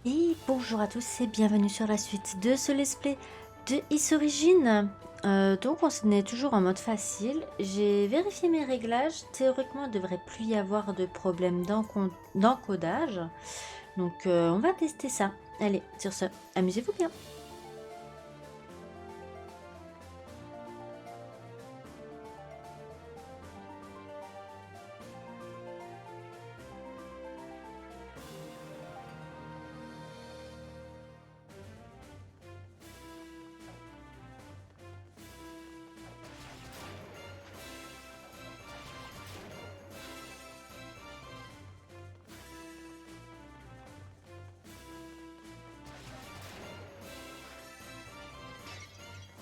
Et bonjour à tous et bienvenue sur la suite de ce let's play de Is Origin. Donc on est toujours en mode facile. J'ai vérifié mes réglages. Théoriquement, il ne devrait plus y avoir de problème d'encodage. Donc on va tester ça. Allez, sur ce, amusez-vous bien.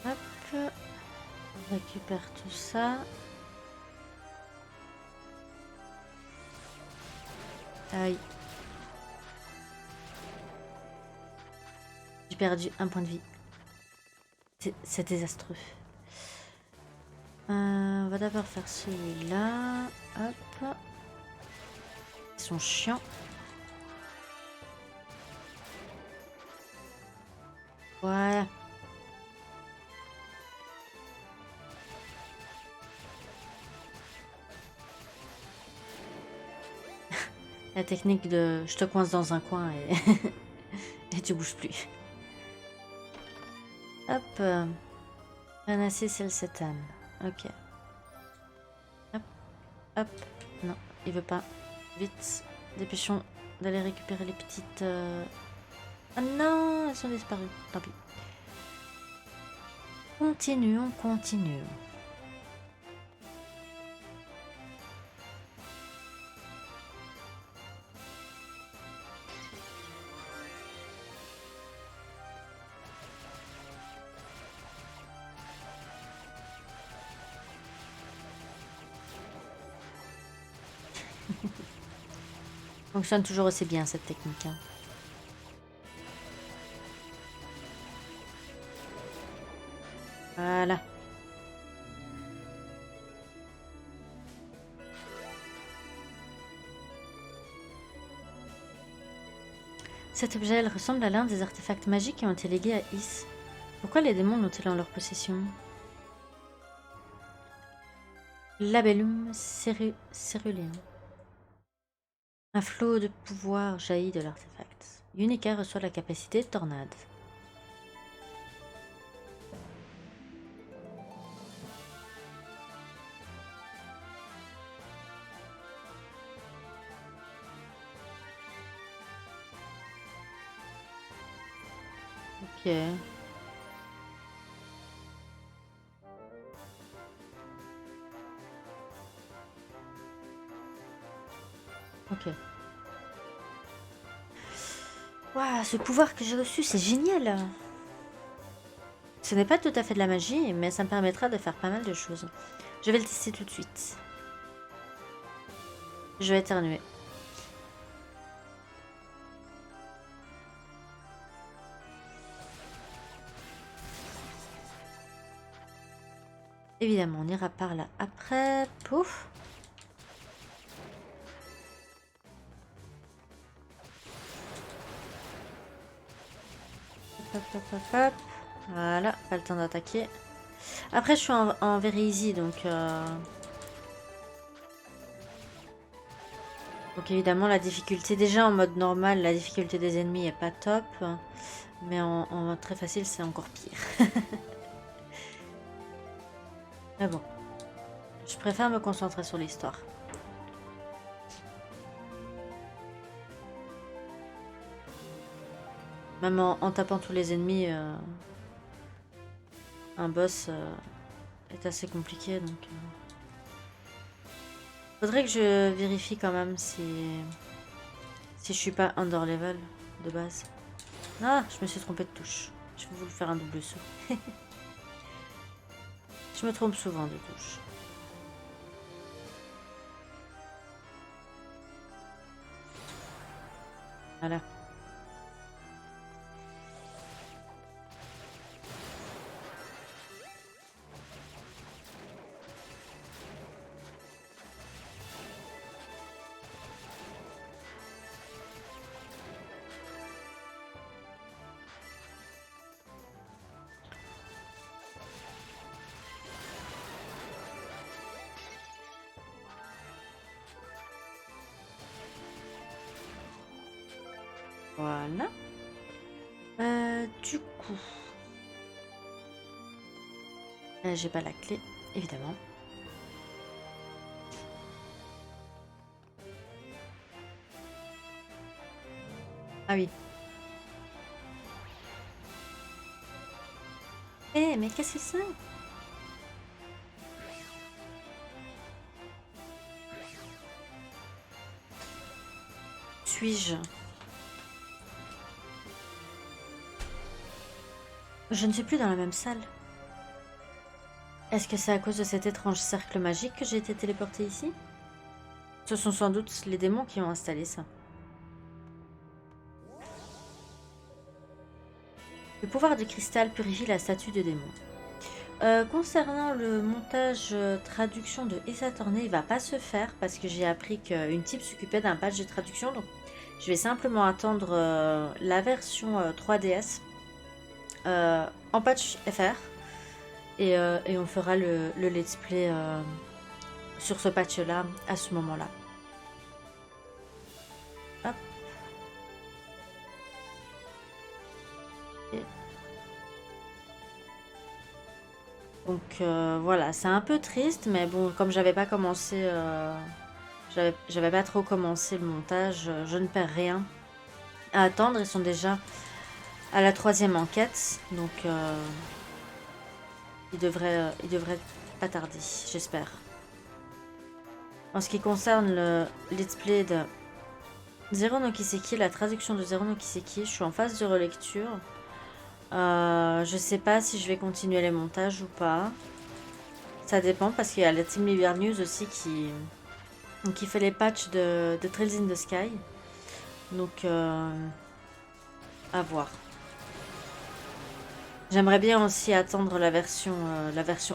Hop, on récupère tout ça. Aïe. J'ai perdu un point de vie. C'est désastreux. On va d'abord faire celui-là. Hop. Ils sont chiants. Voilà. La technique de je te coince dans un coin et, et tu bouges plus. Hop. Panacée Celcétane. Ok. Hop. Hop. Non, il veut pas. Vite. Dépêchons d'aller récupérer les petites... Ah non, elles sont disparues. Tant pis. Continuons, continuons. Fonctionne toujours aussi bien cette technique. Hein. Voilà. Cet objet, elle ressemble à l'un des artefacts magiques qui ont été légués à Is. Pourquoi les démons l'ont-ils en leur possession? Labellum céruleum. Un flot de pouvoir jaillit de l'artefact. Unica reçoit la capacité de tornade. Ok. Ok. Waouh, ce pouvoir que j'ai reçu, c'est génial! Ce n'est pas tout à fait de la magie, mais ça me permettra de faire pas mal de choses. Je vais le tester tout de suite. Je vais éternuer. Évidemment, on ira par là après. Pouf! Hop, hop, hop, hop. Voilà, pas le temps d'attaquer. Après, je suis en very easy, donc... Donc évidemment, la difficulté... Déjà, en mode normal, la difficulté des ennemis est pas top. Mais en mode très facile, c'est encore pire. Mais bon. Je préfère me concentrer sur l'histoire. Même en tapant tous les ennemis, un boss est assez compliqué, donc... Faudrait que je vérifie quand même si je suis pas under level de base. Ah, je me suis trompée de touche. Je vais vous faire un double saut. Je me trompe souvent de touche. Voilà. Voilà. Du coup... j'ai pas la clé, évidemment. Ah oui. Eh, mais qu'est-ce que c'est? Suis-je? Je ne suis plus dans la même salle. Est-ce que c'est à cause de cet étrange cercle magique que j'ai été téléportée ici? Ce sont sans doute les démons qui ont installé ça. Le pouvoir du cristal purifie la statue de démon. Concernant le montage traduction de Ace Attorney, il va pas se faire parce que j'ai appris qu'une type s'occupait d'un patch de traduction. Donc je vais simplement attendre la version 3DS en patch FR et on fera le let's play sur ce patch là à ce moment là. Hop. Et... donc voilà, c'est un peu triste, mais bon, comme j'avais pas commencé, j'avais pas trop commencé le montage, je ne perds rien à attendre. Ils sont déjà à la 3e enquête, donc il devrait pas tarder, j'espère. En ce qui concerne le let's play de Zero no Kiseki, la traduction de Zero no Kiseki, je suis en phase de relecture. Je sais pas si je vais continuer les montages ou pas. Ça dépend parce qu'il y a la Team Liber News aussi qui fait les patchs de Trails in the Sky. Donc à voir. J'aimerais bien aussi attendre la version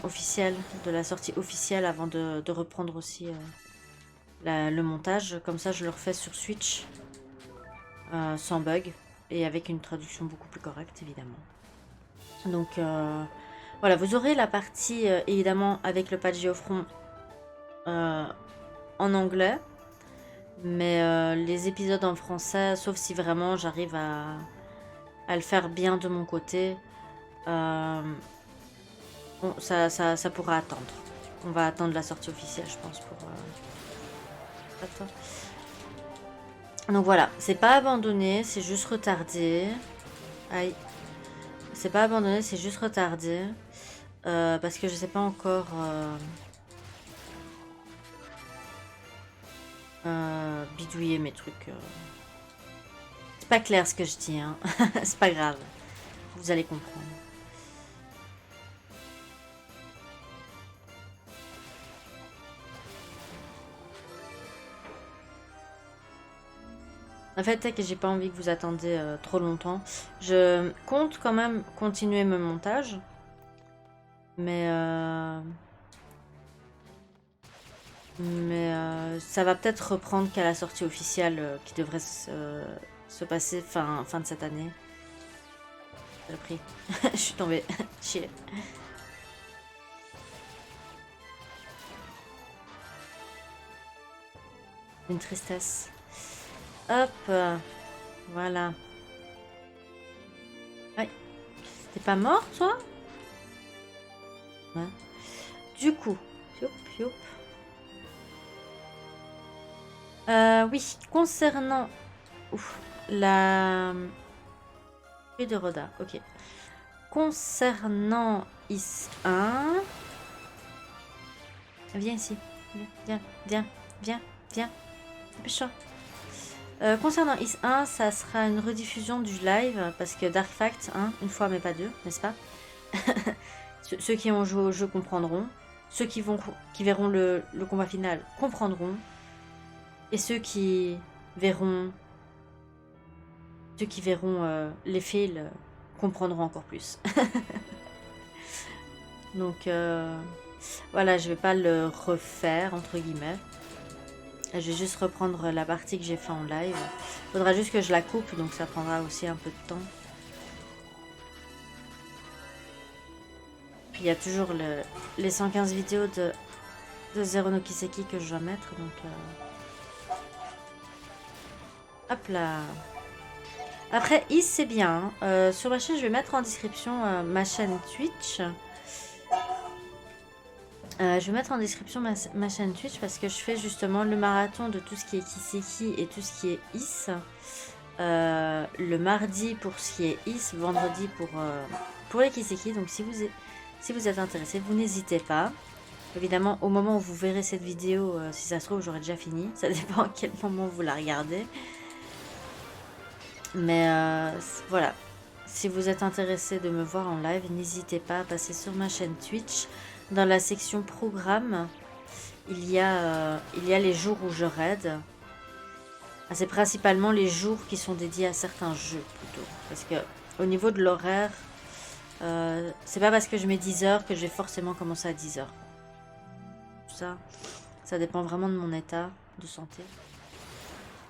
officielle, de la sortie officielle avant de reprendre aussi le montage. Comme ça je le refais sur Switch sans bug et avec une traduction beaucoup plus correcte évidemment. Donc voilà, vous aurez la partie évidemment avec le patch Geofront en anglais, mais les épisodes en français, sauf si vraiment j'arrive à le faire bien de mon côté, bon, ça pourra attendre. On va attendre la sortie officielle, je pense, pour... Attends. Donc voilà, c'est pas abandonné, c'est juste retardé. Aïe. C'est pas abandonné, c'est juste retardé. Parce que je sais pas encore... bidouiller mes trucs. C'est pas clair ce que je dis, hein. C'est pas grave. Vous allez comprendre. En fait, c'est que j'ai pas envie que vous attendiez trop longtemps. Je compte quand même continuer mon montage. Mais ça va peut-être reprendre qu'à la sortie officielle qui devrait se passer fin de cette année. J'ai le prix. Je suis tombée. Chier. Une tristesse. Hop. Voilà. Ouais. T'es pas mort, toi? Ouais. Du coup. Youp, youp. Oui, concernant la feuille de Roda, ok. Concernant Is-1, viens ici, viens, dépêche-toi. Concernant Is-1, ça sera une rediffusion du live parce que Dark Fact, hein, une fois mais pas deux, n'est-ce pas? Ceux qui ont joué au jeu comprendront, ceux qui verront le combat final comprendront. Et ceux qui verront les fails comprendront encore plus. Donc voilà, je vais pas le refaire entre guillemets. Je vais juste reprendre la partie que j'ai fait en live. Il faudra juste que je la coupe, donc ça prendra aussi un peu de temps. Puis il y a toujours les 115 vidéos de Zero no Kiseki que je dois mettre, donc hop là. Après, Is, c'est bien. Hein. Sur ma chaîne, je vais mettre en description ma chaîne Twitch. Je vais mettre en description ma chaîne Twitch parce que je fais justement le marathon de tout ce qui est Kiseki et tout ce qui est Is. Le mardi pour ce qui est Is, vendredi pour les Kiseki. Donc si vous êtes intéressé, vous n'hésitez pas. Évidemment, au moment où vous verrez cette vidéo, si ça se trouve, j'aurai déjà fini. Ça dépend à quel moment vous la regardez. Mais voilà. Si vous êtes intéressé de me voir en live, n'hésitez pas à passer sur ma chaîne Twitch. Dans la section programme, il y a les jours où je raid. C'est principalement les jours qui sont dédiés à certains jeux plutôt. Parce que au niveau de l'horaire, c'est pas parce que je mets 10 heures que je vais forcément commencer à 10 heures. Ça dépend vraiment de mon état de santé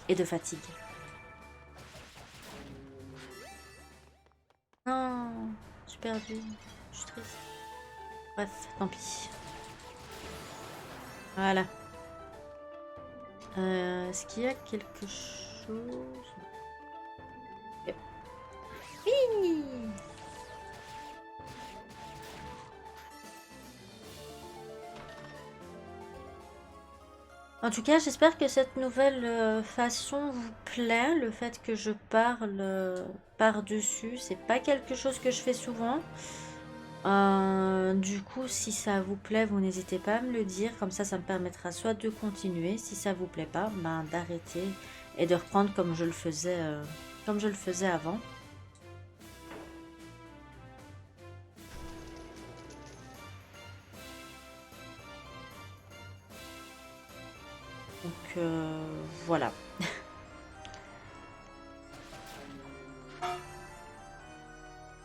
et de fatigue. Non, j'ai perdu. Je suis triste. Bref, tant pis. Voilà. Est-ce qu'il y a quelque chose? Oui. En tout cas, j'espère que cette nouvelle façon vous plaît. Le fait que je parle par-dessus, c'est pas quelque chose que je fais souvent. Du coup, si ça vous plaît, vous n'hésitez pas à me le dire. Comme ça me permettra soit de continuer, si ça vous plaît pas, ben, d'arrêter et de reprendre comme je le faisais avant. Donc voilà.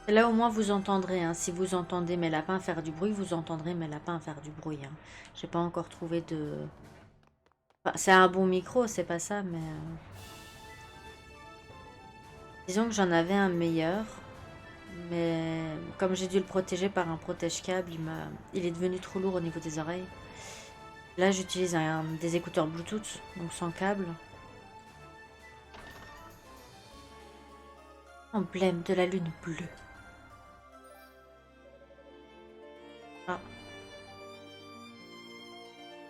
Là au moins vous entendrez, hein. Si vous entendez mes lapins faire du bruit, vous entendrez mes lapins faire du bruit. Hein. J'ai pas encore trouvé de... Enfin, c'est un bon micro, c'est pas ça, mais... Disons que j'en avais un meilleur. Mais comme j'ai dû le protéger par un protège-câble, il est devenu trop lourd au niveau des oreilles. Là j'utilise des écouteurs Bluetooth, donc sans câble. Emblème de la lune bleue. Ah.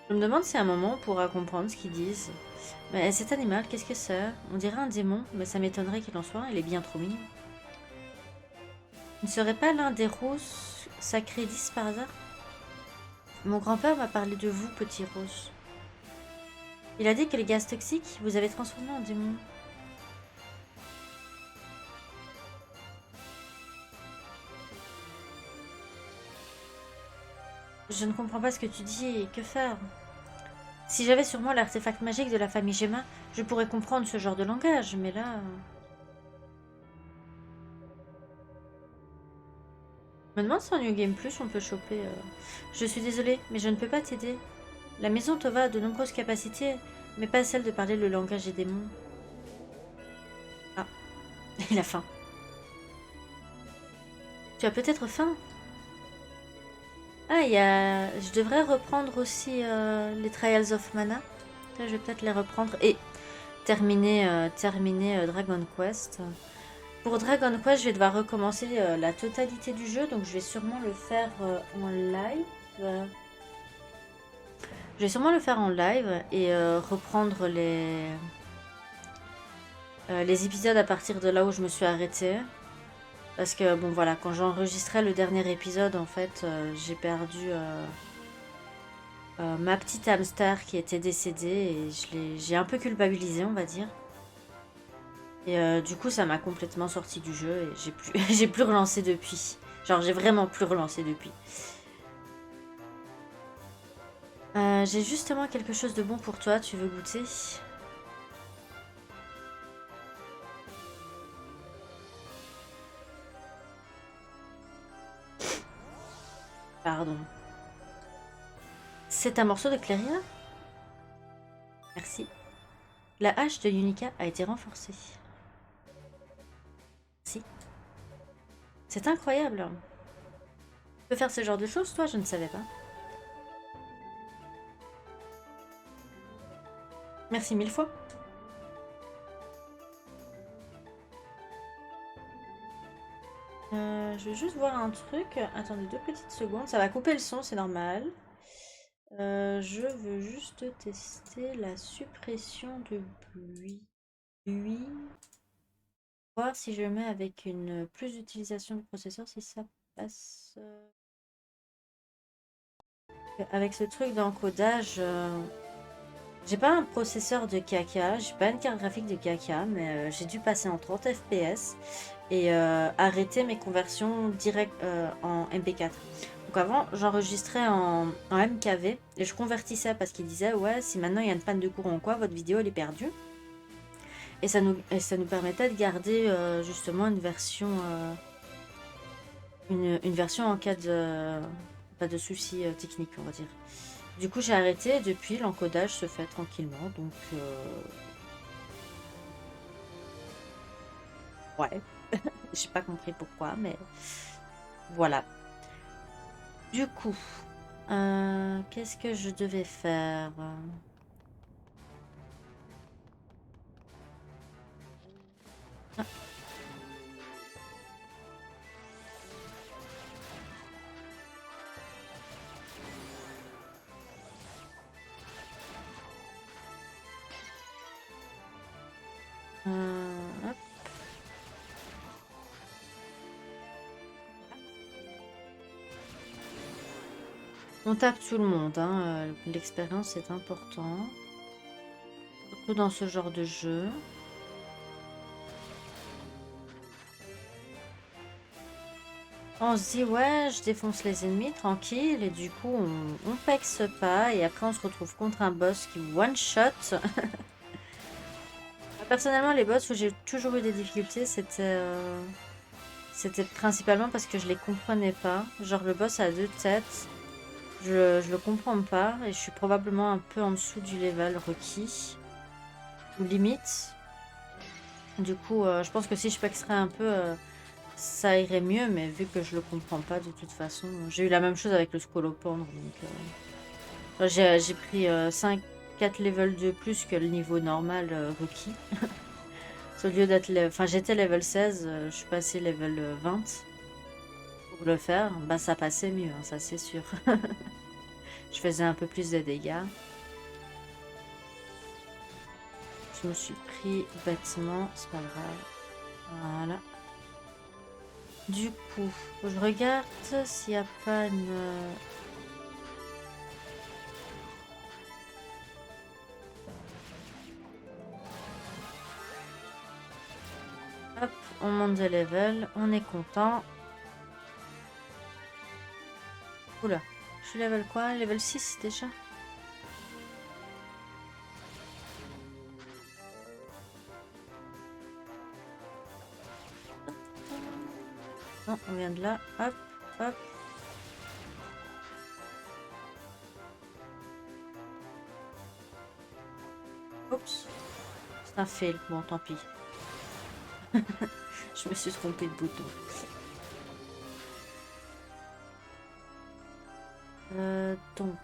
Je me demande si à un moment on pourra comprendre ce qu'ils disent. Mais cet animal, qu'est-ce que c'est? On dirait un démon, mais ça m'étonnerait qu'il en soit. Il est bien trop mignon. Il ne serait pas l'un des roses sacrés d'Is par hasard? Mon grand-père m'a parlé de vous, petit rose. Il a dit que les gaz toxiques vous avez transformé en démon. Je ne comprends pas ce que tu dis et que faire? Si j'avais sur moi l'artefact magique de la famille Gemma, je pourrais comprendre ce genre de langage, mais là... Je me demande si en New Game Plus on peut choper... Je suis désolée, mais je ne peux pas t'aider. La maison Tova a de nombreuses capacités, mais pas celle de parler le langage des démons. Ah, il a faim. Tu as peut-être faim? Ah, je devrais reprendre aussi les Trials of Mana. Ça, je vais peut-être les reprendre et terminer Dragon Quest. Pour Dragon Quest, je vais devoir recommencer la totalité du jeu, donc je vais sûrement le faire en live. Je vais sûrement le faire en live et reprendre les épisodes à partir de là où je me suis arrêtée. Parce que, bon voilà, quand j'enregistrais le dernier épisode, en fait, j'ai perdu ma petite hamster qui était décédée et j'ai un peu culpabilisé, on va dire. Et du coup, ça m'a complètement sorti du jeu et j'ai plus relancé depuis. Genre, j'ai vraiment plus relancé depuis. J'ai justement quelque chose de bon pour toi, tu veux goûter? Pardon. C'est un morceau de Cléria? Merci. La hache de Yunica a été renforcée. Si. C'est incroyable. Tu peux faire ce genre de choses, toi? Je ne savais pas. Merci 1000 fois. Je veux juste voir un truc. Attendez 2 petites secondes. Ça va couper le son, c'est normal. Je veux juste tester la suppression de bruit. Voir si je mets avec une plus d'utilisation de processeur, si ça passe. Avec ce truc d'encodage, j'ai pas un processeur de caca, j'ai pas une carte graphique de caca, mais j'ai dû passer en 30 FPS et arrêter mes conversions direct en MP4. Donc avant, j'enregistrais en MKV et je convertissais parce qu'il disait ouais, si maintenant il y a une panne de courant ou quoi, votre vidéo elle est perdue. Et ça nous permettait de garder justement une version en cas de pas de soucis techniques, on va dire. Du coup, j'ai arrêté et depuis, l'encodage se fait tranquillement. Donc, ouais, j'ai pas compris pourquoi, mais voilà. Du coup, qu'est-ce que je devais faire? Ah, hop. On tape tout le monde, hein, l'expérience est important, surtout dans ce genre de jeu. On se dit ouais, je défonce les ennemis tranquille et du coup on pexe pas et après on se retrouve contre un boss qui one shot. Personnellement, les boss où j'ai toujours eu des difficultés, c'était principalement parce que je les comprenais pas. Genre le boss a 2 têtes, je le comprends pas et je suis probablement un peu en dessous du level requis ou limite. Du coup, je pense que si je pexerais un peu, ça irait mieux, mais vu que je le comprends pas de toute façon, j'ai eu la même chose avec le scolopendre. Donc, j'ai pris 4 levels de plus que le niveau normal requis. Au lieu d'être, enfin j'étais level 16, je suis passé level 20 pour le faire. Bah ça passait mieux, hein, ça c'est sûr. Je faisais un peu plus de dégâts. Je me suis pris bêtement, c'est pas grave. Voilà. Du coup, je regarde s'il n'y a pas une... Hop, on monte de level, on est content. Oula, je suis level quoi? Level 6 déjà? Non, on vient de là. Hop, hop. Oups. C'est un fail. Bon, tant pis. Je me suis trompée de bouton. Donc...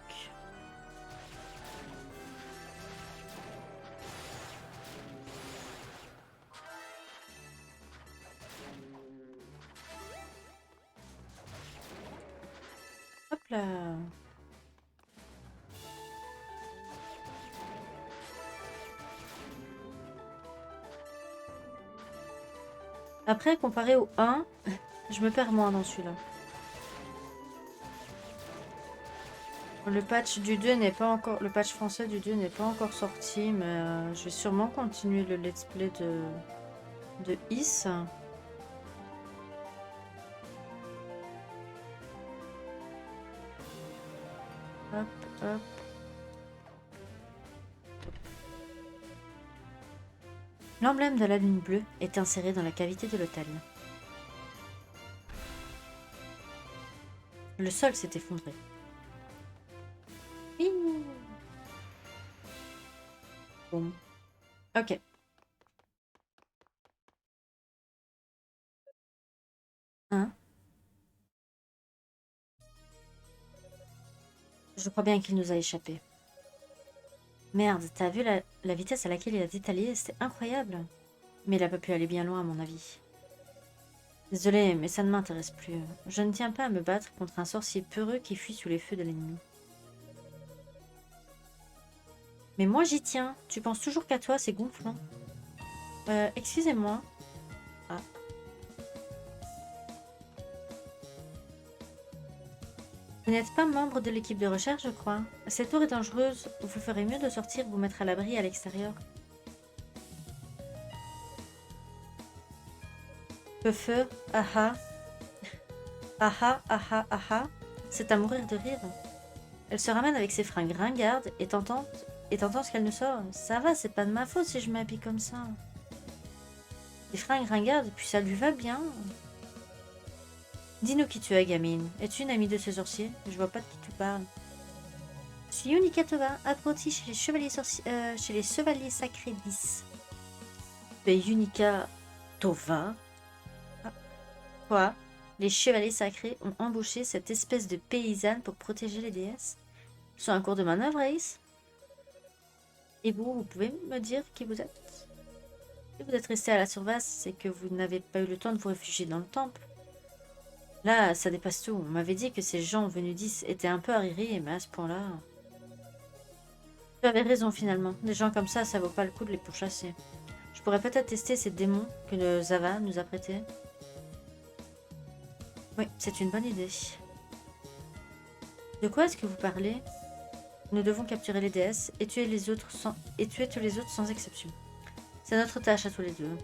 Hop là. Après, comparé au 1, je me perds moins dans celui-là. Le patch du 2 n'est pas encore... Le patch français du 2 n'est pas encore sorti, mais je vais sûrement continuer le let's play de Is. Hop, hop. L'emblème de la lune bleue est inséré dans la cavité de l'hôtel. Le sol s'est effondré. Ouh. Bon. Ok. Hein? Je crois bien qu'il nous a échappé. Merde, t'as vu la vitesse à laquelle il a détalé? C'était incroyable. Mais il a pas pu aller bien loin, à mon avis. Désolé, mais ça ne m'intéresse plus. Je ne tiens pas à me battre contre un sorcier peureux qui fuit sous les feux de l'ennemi. Mais moi j'y tiens. Tu penses toujours qu'à toi, c'est gonflant. Excusez-moi. Ah. Vous n'êtes pas membre de l'équipe de recherche, je crois. Cette tour est dangereuse. Vous ferez mieux de sortir, vous mettre à l'abri à l'extérieur. Feu, ah ah. Ah ah, ah ah, ah ah. C'est à mourir de rire. Elle se ramène avec ses fringues ringardes et t'entends ce qu'elle nous sort. Ça va, c'est pas de ma faute si je m'habille comme ça. Des fringues ringardes, puis ça lui va bien. Dis-nous qui tu es, gamine. Es-tu une amie de ce sorcier? Je vois pas de qui tu parles. Je suis Yunika Tova, apprentie chez les chevaliers sacrés 10. Tu es Yunika Tova? Ah, quoi? Les chevaliers sacrés ont embauché cette espèce de paysanne pour protéger les déesses? Ils sont en cours de manœuvre, Ace? Et vous pouvez me dire qui vous êtes? Si vous êtes resté à la surface, c'est que vous n'avez pas eu le temps de vous réfugier dans le temple. Là, ça dépasse tout. On m'avait dit que ces gens venus d'10 étaient un peu arriérés, mais à ce point-là... Tu avais raison finalement. Des gens comme ça vaut pas le coup de les pourchasser. Je pourrais peut-être tester ces démons que le Zava nous a prêtés. Oui, c'est une bonne idée. De quoi est-ce que vous parlez? Nous devons capturer les déesses et tuer tous les autres sans exception. C'est notre tâche à tous les deux.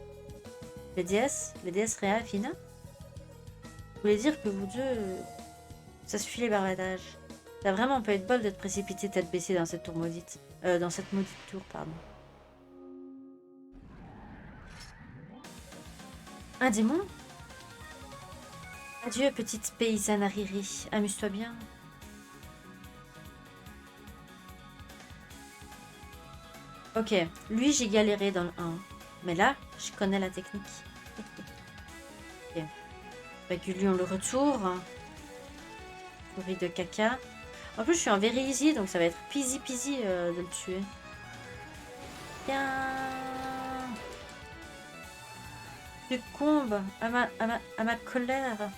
Les déesses Rhea et Fina? Vous voulez dire que vous deux... Ça suffit les barbadages. T'as vraiment pas eu de bol de te précipiter tête baissée dans cette tour maudite. Dans cette maudite tour, pardon. Un démon? Adieu, petite paysanne Ariri. Amuse-toi bien. Ok, lui j'ai galéré dans le 1. Mais là, je connais la technique. Ok. Bagulion le retour. Souris de caca. En plus, je suis en very easy, donc ça va être peasy peasy de le tuer. Tiens. Tu combes à ma colère,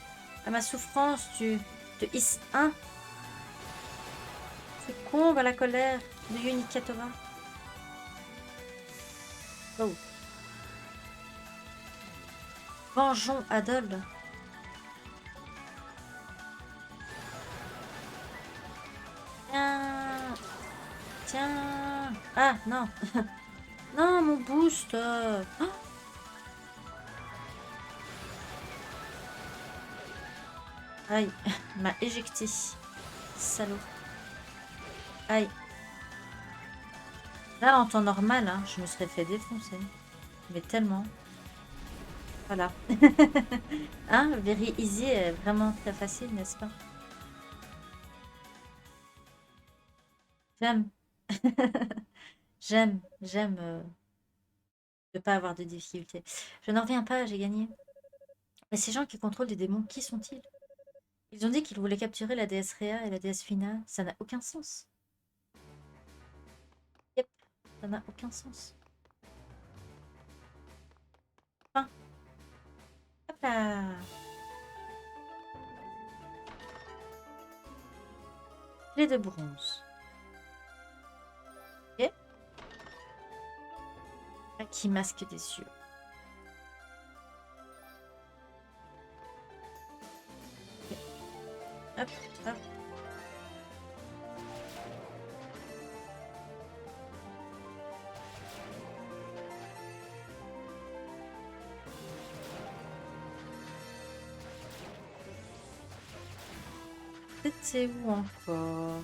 à ma souffrance, tu te hisses un. Tu combes à la colère de Yunikatova. Oh. Vengeons Adol. Tiens. Tiens. Ah, non. Non, mon boost. Oh. Aïe, m'a éjecté. Salaud. Aïe. Là, en temps normal, hein, je me serais fait défoncer. Mais tellement. Voilà. Hein, Very Easy est vraiment très facile, n'est-ce pas? J'aime. J'aime ne pas avoir de difficultés. Je n'en reviens pas, j'ai gagné. Mais ces gens qui contrôlent des démons, qui sont-ils? Ils ont dit qu'ils voulaient capturer la déesse Rhea et la déesse Fina. Ça n'a aucun sens. Yep, ça n'a aucun sens. Enfin, hop là. Clé de bronze. Ok. Qui masque des yeux. Ok. Hop, hop. C'était où encore?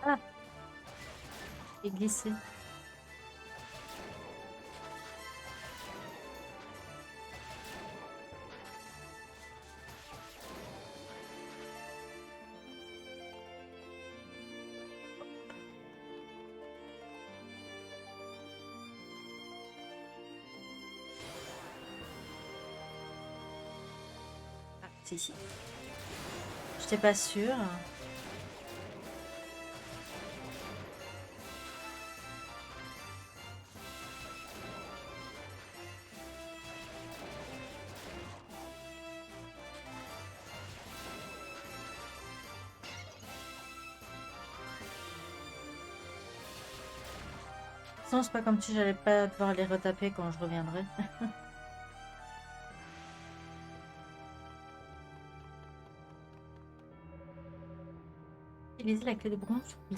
Ah, Et glisser. Ah, c'est ici. J'étais pas sûre. Sinon, c'est pas comme si j'allais pas devoir les retaper quand je reviendrai. Utiliser la clé de bronze? Oui.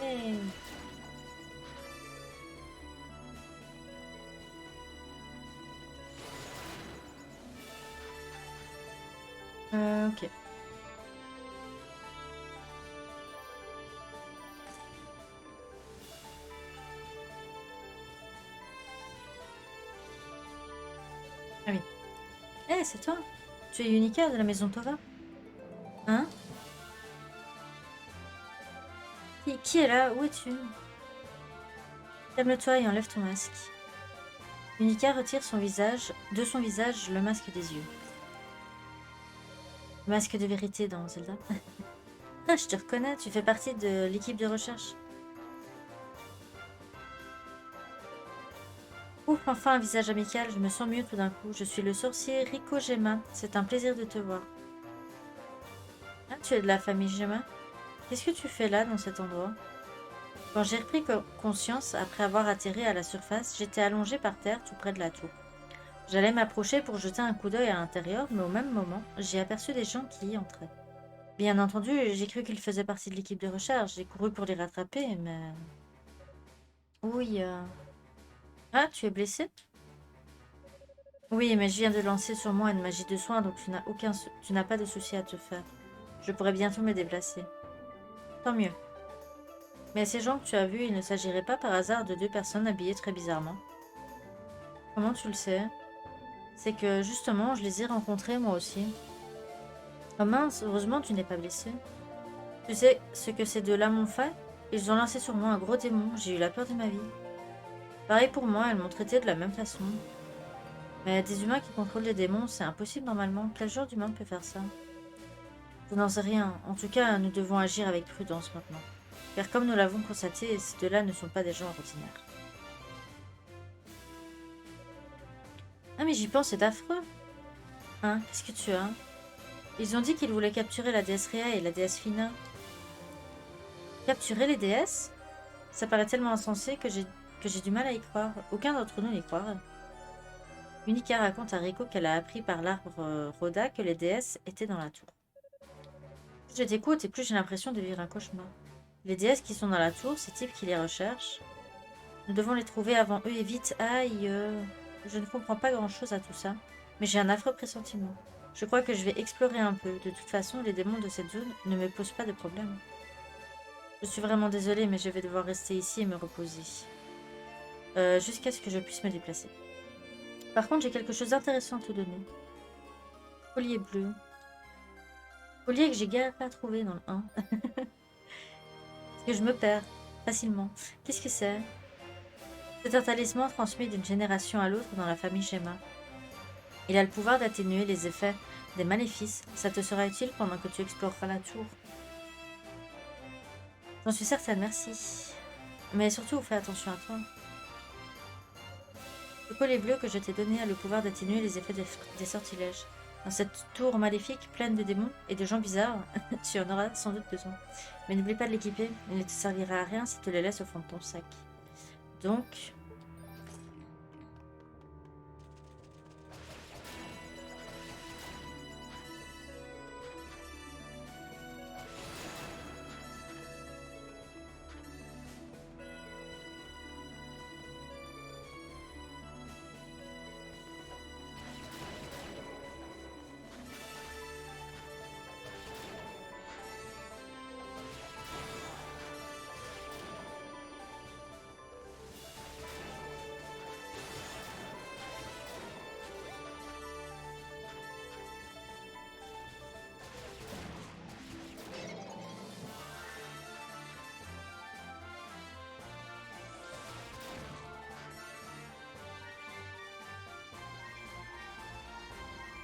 Hey. Ok. Ah oui. Eh, c'est toi? Tu es Unica de la maison Tova? Hein? Qui est là? Où es-tu? Calme-toi et enlève ton masque. Unica retire de son visage le masque des yeux. Le masque de vérité dans Zelda. Ah, je te reconnais, tu fais partie de l'équipe de recherche. Ouf, enfin un visage amical, je me sens mieux tout d'un coup. Je suis le sorcier Rico Gemma. C'est un plaisir de te voir. Ah, tu es de la famille Gemma? Qu'est-ce que tu fais là, dans cet endroit? Quand j'ai repris conscience, après avoir atterri à la surface, j'étais allongée par terre tout près de la tour. J'allais m'approcher pour jeter un coup d'œil à l'intérieur, mais au même moment, j'ai aperçu des gens qui y entraient. Bien entendu, j'ai cru qu'ils faisaient partie de l'équipe de recherche. J'ai couru pour les rattraper, mais... Oui, Ah, tu es blessé? Oui, mais je viens de lancer sur moi une magie de soin, donc tu n'as pas de souci à te faire. Je pourrais bientôt me déplacer. Tant mieux. Mais ces gens que tu as vus, il ne s'agirait pas par hasard de deux personnes habillées très bizarrement. Comment tu le sais? C'est que, justement, je les ai rencontrés moi aussi. Oh mince, heureusement tu n'es pas blessé. Tu sais ce que ces deux-là m'ont fait? Ils ont lancé sur moi un gros démon, j'ai eu la peur de ma vie. Pareil pour moi, elles m'ont traité de la même façon. Mais des humains qui contrôlent les démons, c'est impossible normalement. Quel genre d'humain peut faire ça? Je n'en sais rien. En tout cas, nous devons agir avec prudence maintenant. Car comme nous l'avons constaté, ces deux-là ne sont pas des gens ordinaires. Ah mais j'y pense, c'est affreux. Hein, qu'est-ce que tu as? Ils ont dit qu'ils voulaient capturer la déesse Rhea et la déesse Fina. Capturer les déesses? Ça paraît tellement insensé que j'ai du mal à y croire. Aucun d'entre nous n'y croirait. Unica raconte à Rico qu'elle a appris par l'arbre Rhoda que les déesses étaient dans la tour. Plus je t'écoute et plus j'ai l'impression de vivre un cauchemar. Les déesses qui sont dans la tour, ces types qui les recherchent, nous devons les trouver avant eux et vite. Aïe, je ne comprends pas grand-chose à tout ça, mais j'ai un affreux pressentiment. Je crois que je vais explorer un peu. De toute façon, les démons de cette zone ne me posent pas de problème. Je suis vraiment désolée, mais je vais devoir rester ici et me reposer. Jusqu'à ce que je puisse me déplacer. Par contre, j'ai quelque chose d'intéressant à te donner. Collier bleu. Collier que j'ai galéré à trouver dans le 1. Parce que je me perds facilement. Qu'est-ce que c'est? C'est un talisman transmis d'une génération à l'autre dans la famille Gemma. Il a le pouvoir d'atténuer les effets des maléfices. Ça te sera utile pendant que tu exploreras la tour. J'en suis certaine, merci. Mais surtout, fais attention à toi. Le collier bleu que je t'ai donné a le pouvoir d'atténuer les effets des sortilèges. Dans cette tour maléfique pleine de démons et de gens bizarres, tu en auras sans doute besoin. Mais n'oublie pas de l'équiper, il ne te servira à rien si tu le laisses au fond de ton sac. Donc...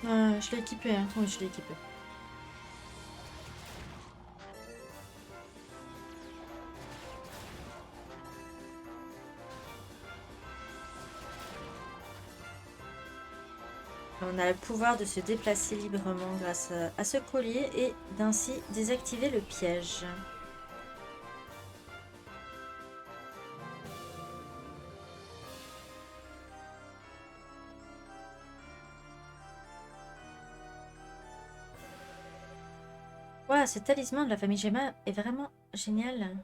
Je l'ai équipé, hein. Oui, je l'ai équipé. On a le pouvoir de se déplacer librement grâce à ce collier et d'ainsi désactiver le piège. Ouais, ce talisman de la famille Gemma est vraiment génial.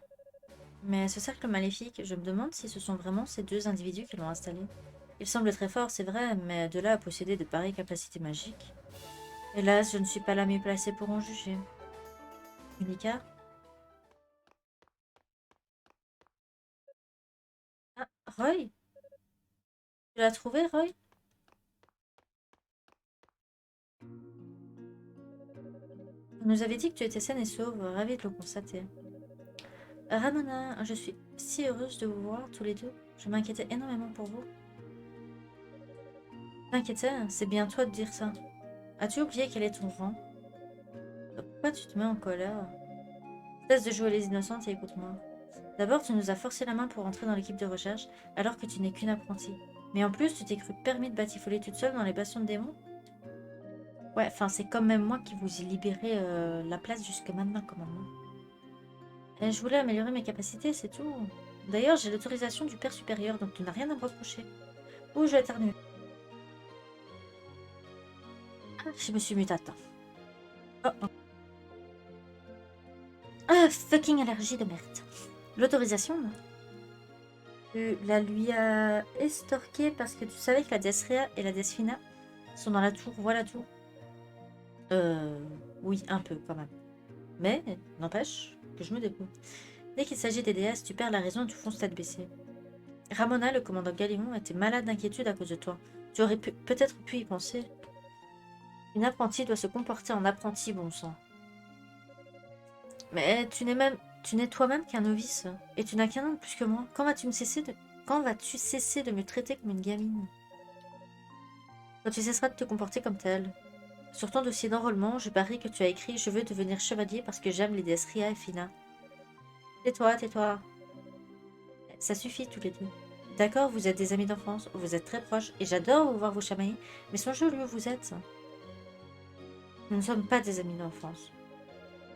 Mais ce cercle maléfique, je me demande si ce sont vraiment ces deux individus qui l'ont installé. Il semble très fort, c'est vrai, mais de là à posséder de pareilles capacités magiques. Hélas, je ne suis pas la mieux placée pour en juger. Unica? Ah, Roy? Tu l'as trouvé, Roy? On nous avait dit que tu étais saine et sauve, ravi de le constater. Ramona, je suis si heureuse de vous voir tous les deux. Je m'inquiétais énormément pour vous. T'inquiète, c'est bien toi de dire ça. As-tu oublié quel est ton rang? Pourquoi tu te mets en colère? Cesse de jouer les innocentes et écoute-moi. D'abord, tu nous as forcé la main pour entrer dans l'équipe de recherche, alors que tu n'es qu'une apprentie. Mais en plus, tu t'es cru permis de batifoler toute seule dans les bastions de démons? Ouais, enfin, c'est quand même moi qui vous ai libéré la place jusque maintenant, quand même, hein. Et je voulais améliorer mes capacités, c'est tout. D'ailleurs, j'ai l'autorisation du père supérieur, donc tu n'as rien à me reprocher. Ouh, je vais éternuer. Ah, je me suis mutée, attends. Oh, oh. Ah, fucking allergie de merde. L'autorisation, non? Tu la lui as estorquée parce que tu savais que la déesse Rhea et la déesse Fina sont dans la tour, voilà tout. Oui, un peu quand même. Mais, n'empêche que je me débrouille. Dès qu'il s'agit des déesses, tu perds la raison et tu fonces tête baissée. Ramona, le commandant Galimon, était malade d'inquiétude à cause de toi. Tu aurais peut-être pu y penser. Une apprentie doit se comporter en apprentie, bon sang. Mais tu n'es toi-même qu'un novice, et tu n'as qu'un an de plus que moi. Quand vas-tu cesser de me traiter comme une gamine? Quand tu cesseras de te comporter comme telle. Sur ton dossier d'enrôlement, je parie que tu as écrit « Je veux devenir chevalier parce que j'aime les déesses Rhea et Fina ». Tais-toi, tais-toi. Ça suffit tous les deux. D'accord, vous êtes des amis d'enfance, vous êtes très proches, et j'adore vous voir vous chamailler, mais songez au lieu où vous êtes. Nous ne sommes pas des amis d'enfance.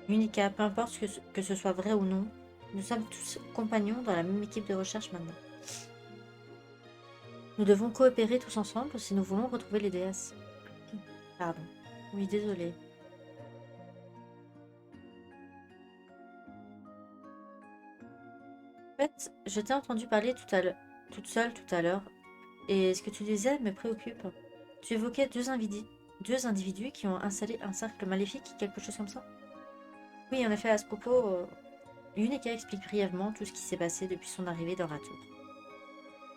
Unica, peu importe que ce soit vrai ou non, nous sommes tous compagnons dans la même équipe de recherche maintenant. Nous devons coopérer tous ensemble si nous voulons retrouver les déesses. Pardon. Oui, désolé. En fait, je t'ai entendu parler toute seule tout à l'heure, et ce que tu disais me préoccupe. Tu évoquais deux individus qui ont installé un cercle maléfique, quelque chose comme ça? Oui, en effet, à ce propos, Unica explique brièvement tout ce qui s'est passé depuis son arrivée dans la tour.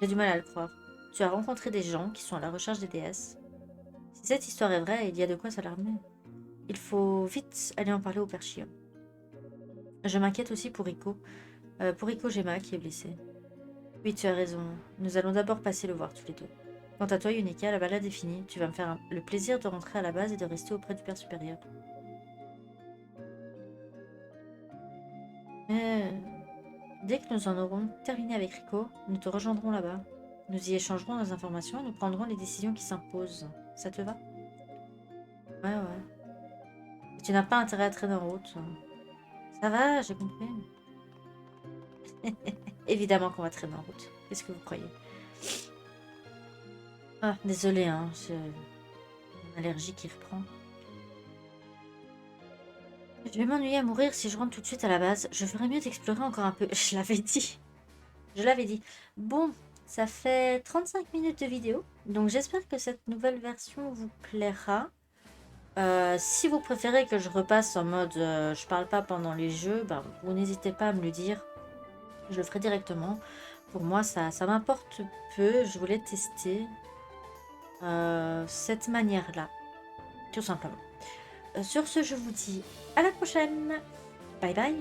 J'ai du mal à le croire. Tu as rencontré des gens qui sont à la recherche des déesses. Si cette histoire est vraie, il y a de quoi s'alarmer. Il faut vite aller en parler au père Chion. Je m'inquiète aussi pour Rico Gemma qui est blessé. Oui, tu as raison. Nous allons d'abord passer le voir tous les deux. Quant à toi, Unica, la balade est finie. Tu vas me faire le plaisir de rentrer à la base et de rester auprès du père supérieur. Mais dès que nous en aurons terminé avec Rico, nous te rejoindrons là-bas. Nous y échangerons nos informations et nous prendrons les décisions qui s'imposent. Ça te va? Ouais, ouais. Tu n'as pas intérêt à traîner en route. Ça va, j'ai compris. Évidemment qu'on va traîner en route. Qu'est-ce que vous croyez? Ah, désolé, hein, j'ai mon allergie qui reprend. Je vais m'ennuyer à mourir si je rentre tout de suite à la base. Je ferais mieux d'explorer encore un peu. Je l'avais dit. Je l'avais dit. Bon, ça fait 35 minutes de vidéo. Donc j'espère que cette nouvelle version vous plaira. Si vous préférez que je repasse en mode je parle pas pendant les jeux, ben, vous n'hésitez pas à me le dire. Je le ferai directement. Pour moi, ça m'importe peu. Je voulais tester cette manière-là, tout simplement. Sur ce, je vous dis à la prochaine. Bye bye.